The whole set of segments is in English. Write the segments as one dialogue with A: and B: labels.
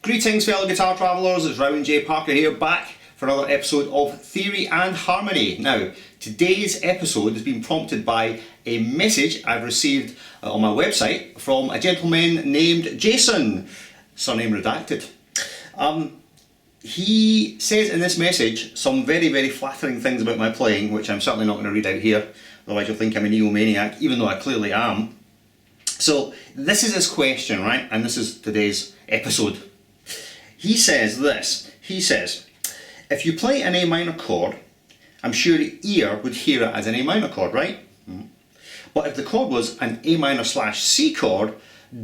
A: Greetings fellow guitar travellers, it's Rowan J Parker here, back for another episode of Theory and Harmony. Now, today's episode has been prompted by a message I've received on my website from a gentleman named Jason, surname redacted. He says in this message some very flattering things about my playing, which I'm certainly not going to read out here, otherwise you'll think I'm a neo-maniac, even though I clearly am. So this is his question, right? And this is today's episode. He says this, if you play an A minor chord, I'm sure your ear would hear it as an A minor chord, right? But if the chord was an A minor / C chord,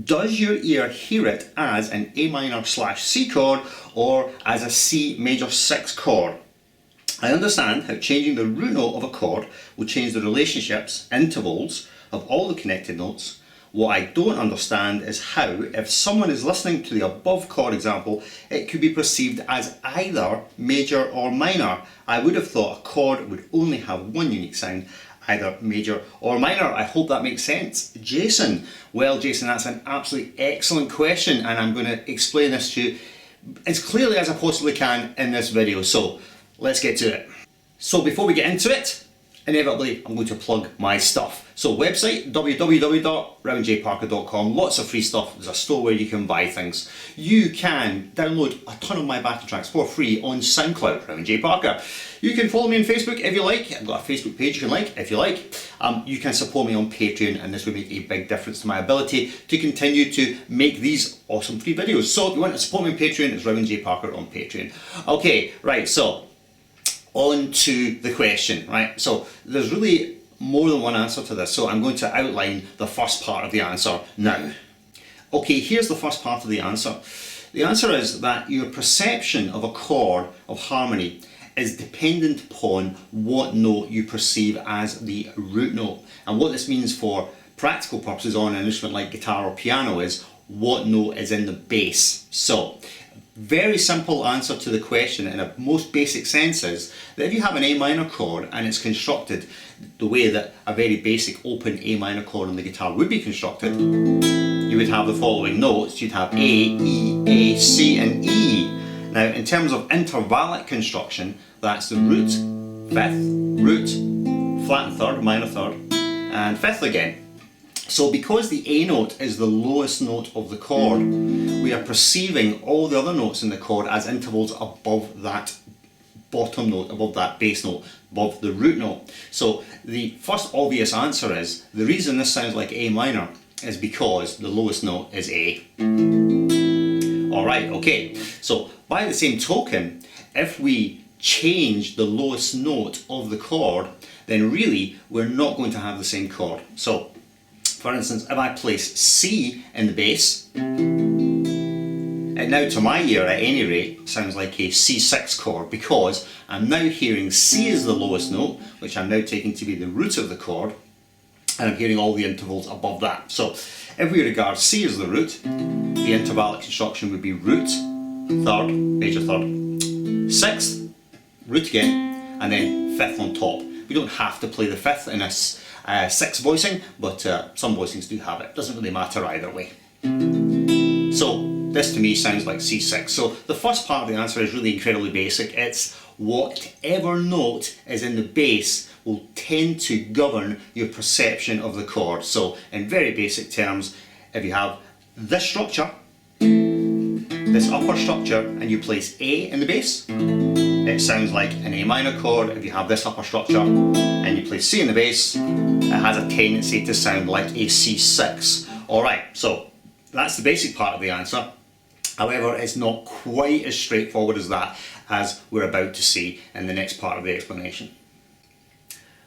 A: does your ear hear it as an A minor / C chord or as a C major 6 chord? I understand how changing the root note of a chord will change the relationships, intervals of all the connected notes. What I don't understand is how, if someone is listening to the above chord example, it could be perceived as either major or minor. I would have thought a chord would only have one unique sound, either major or minor. I hope that makes sense. Jason. Well, Jason, that's an absolutely excellent question, and I'm going to explain this to you as clearly as I possibly can in this video. So let's get to it. So before we get into it, inevitably I'm going to plug my stuff. So website www.rowanjparker.com, lots of free stuff. There's a store where you can buy things. You can download a ton of my backing tracks for free on SoundCloud, Rowan J Parker. You can follow me on Facebook if you like. I've got a Facebook page you can like if you like. You can support me on Patreon, and this would make a big difference to my ability to continue to make these awesome free videos. So if you want to support me on Patreon, it's Rowan J Parker on Patreon. Okay, right, so on to the question, right? So there's really more than one answer to this, so I'm going to outline the first part of the answer now. Okay, here's the first part of the answer. The answer is that your perception of a chord of harmony is dependent upon what note you perceive as the root note. And what this means for practical purposes on an instrument like guitar or piano is what note is in the bass. So, very simple answer to the question in a most basic sense is that if you have an A minor chord and it's constructed the way that a very basic open A minor chord on the guitar would be constructed, you would have the following notes. You'd have A, E, A, C and E. Now in terms of intervallic construction, that's the root, fifth, root, flat and third, minor third, and fifth again. So because the A note is the lowest note of the chord, we are perceiving all the other notes in the chord as intervals above that bottom note, above that bass note, above the root note. So the first obvious answer is, the reason this sounds like A minor is because the lowest note is A. Alright, okay, so by the same token, if we change the lowest note of the chord, then really we're not going to have the same chord. So for instance, if I place C in the bass, it now to my ear at any rate sounds like a C6 chord, because I'm now hearing C as the lowest note, which I'm now taking to be the root of the chord, and I'm hearing all the intervals above that. So if we regard C as the root, the intervallic construction would be root, third, major third, sixth, root again, and then fifth on top. We don't have to play the fifth in a sixth voicing, but some voicings do have it. Doesn't really matter either way. So this to me sounds like C6. So the first part of the answer is really incredibly basic. It's whatever note is in the bass will tend to govern your perception of the chord. So in very basic terms, if you have this structure, this upper structure, and you place A in the bass, it sounds like an A minor chord. If you have this upper structure and you place C in the bass, it has a tendency to sound like a C6. Alright, so that's the basic part of the answer. However, it's not quite as straightforward as that, as we're about to see in the next part of the explanation.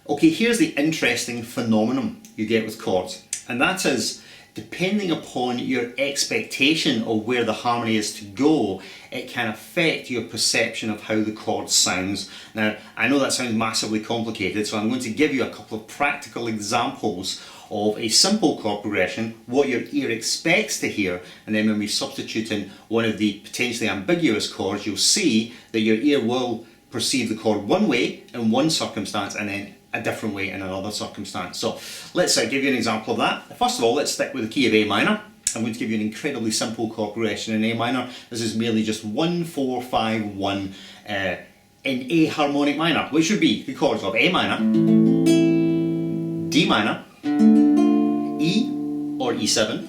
A: Okay, here's the interesting phenomenon you get with chords, and that is, depending upon your expectation of where the harmony is to go, it can affect your perception of how the chord sounds. Now, I know that sounds massively complicated, so I'm going to give you a couple of practical examples of a simple chord progression, what your ear expects to hear, and then when we substitute in one of the potentially ambiguous chords, you'll see that your ear will perceive the chord one way in one circumstance and then a different way in another circumstance. So let's give you an example of that. First of all, let's stick with the key of A minor. I'm going to give you an incredibly simple chord progression in A minor. This is merely just 1, 4, 5, 1 in A harmonic minor, which would be the chords of A minor, D minor, E or E7,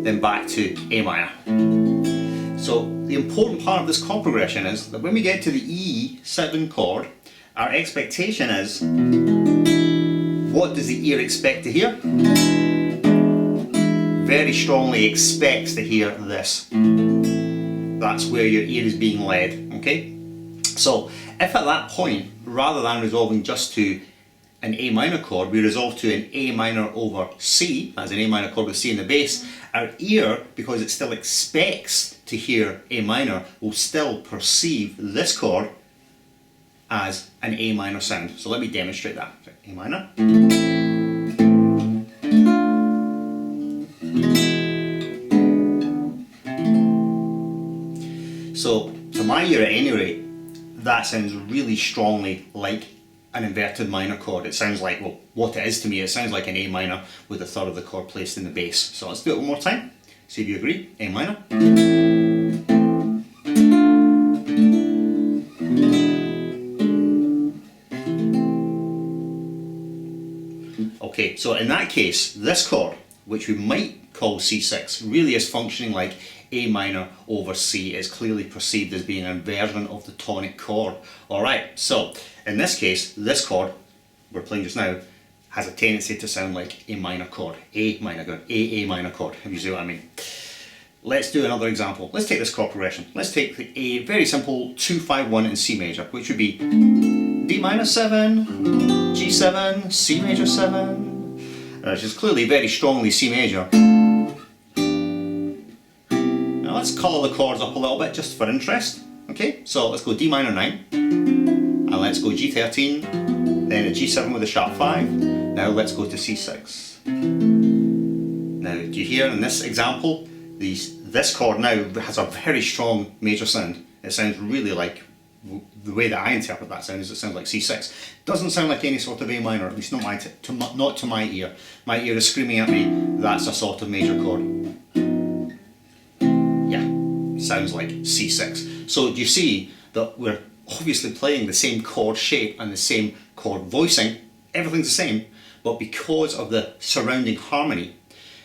A: then back to A minor. So the important part of this chord progression is that when we get to the E7 chord, our expectation is, what does the ear expect to hear? Very strongly expects to hear this. That's where your ear is being led, okay? So if at that point, rather than resolving just to an A minor chord, we resolve to an A minor over C, as an A minor chord with C in the bass, our ear, because it still expects to hear A minor, will still perceive this chord as an A minor sound. So let me demonstrate that. A minor. So to my ear at any rate, that sounds really strongly like an inverted minor chord. It sounds like, well, what it is to me, it sounds like an A minor with a third of the chord placed in the bass. So let's do it one more time, see if you agree. A minor. Okay, so in that case, this chord, which we might call C6, really is functioning like A minor over C. Is clearly perceived as being an inversion of the tonic chord. Alright, so in this case, this chord we're playing just now has a tendency to sound like a minor chord. A minor chord, A minor chord, if you see what I mean. Let's do another example. Let's take this chord progression. Let's take a very simple 2-5-1 in C major, which would be D minor 7, G7, C major 7, which is clearly very strongly C major. Now let's colour the chords up a little bit just for interest. Okay, so let's go D minor 9, and let's go G13, then a G7 with a sharp 5. Now let's go to C6. Now, do you hear in this example, this chord now has a very strong major sound. It sounds really like, the way that I interpret that sound is it sounds like C6. Doesn't sound like any sort of A minor, at least not to my ear. My ear is screaming at me, that's a sort of major chord. Yeah, sounds like C6. So do you see that we're obviously playing the same chord shape and the same chord voicing, everything's the same, but because of the surrounding harmony,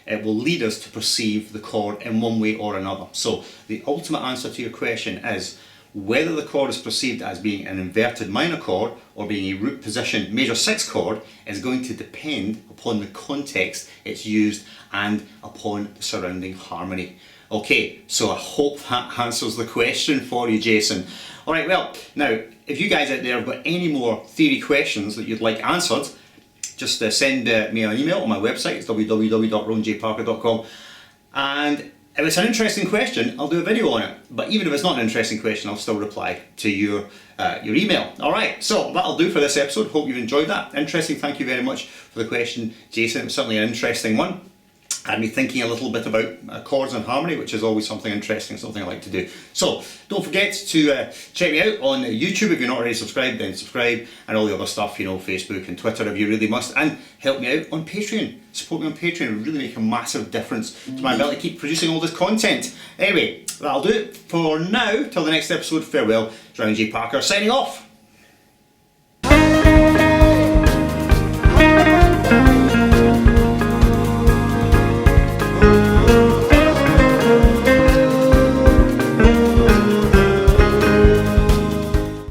A: it will lead us to perceive the chord in one way or another. So the ultimate answer to your question is whether the chord is perceived as being an inverted minor chord or being a root position major 6 chord is going to depend upon the context it's used and upon the surrounding harmony. Okay, so I hope that answers the question for you, Jason. Alright, well, now, if you guys out there have got any more theory questions that you'd like answered, just send me an email on my website. It's www.ronjparker.com, and if it's an interesting question, I'll do a video on it. But even if it's not an interesting question, I'll still reply to your email. Alright, so that'll do for this episode. Hope you've enjoyed that. Interesting, thank you very much for the question, Jason. It was certainly an interesting one. Had me thinking a little bit about chords and harmony, which is always something interesting, something I like to do. So don't forget to check me out on YouTube. If you're not already subscribed, then subscribe, and all the other stuff, you know, Facebook and Twitter if you really must, and help me out on Patreon. Support me on Patreon. It would really make a massive difference to my ability to keep producing all this content. Anyway, that'll do it for now. Till the next episode, farewell. It's Ron J. Parker signing off.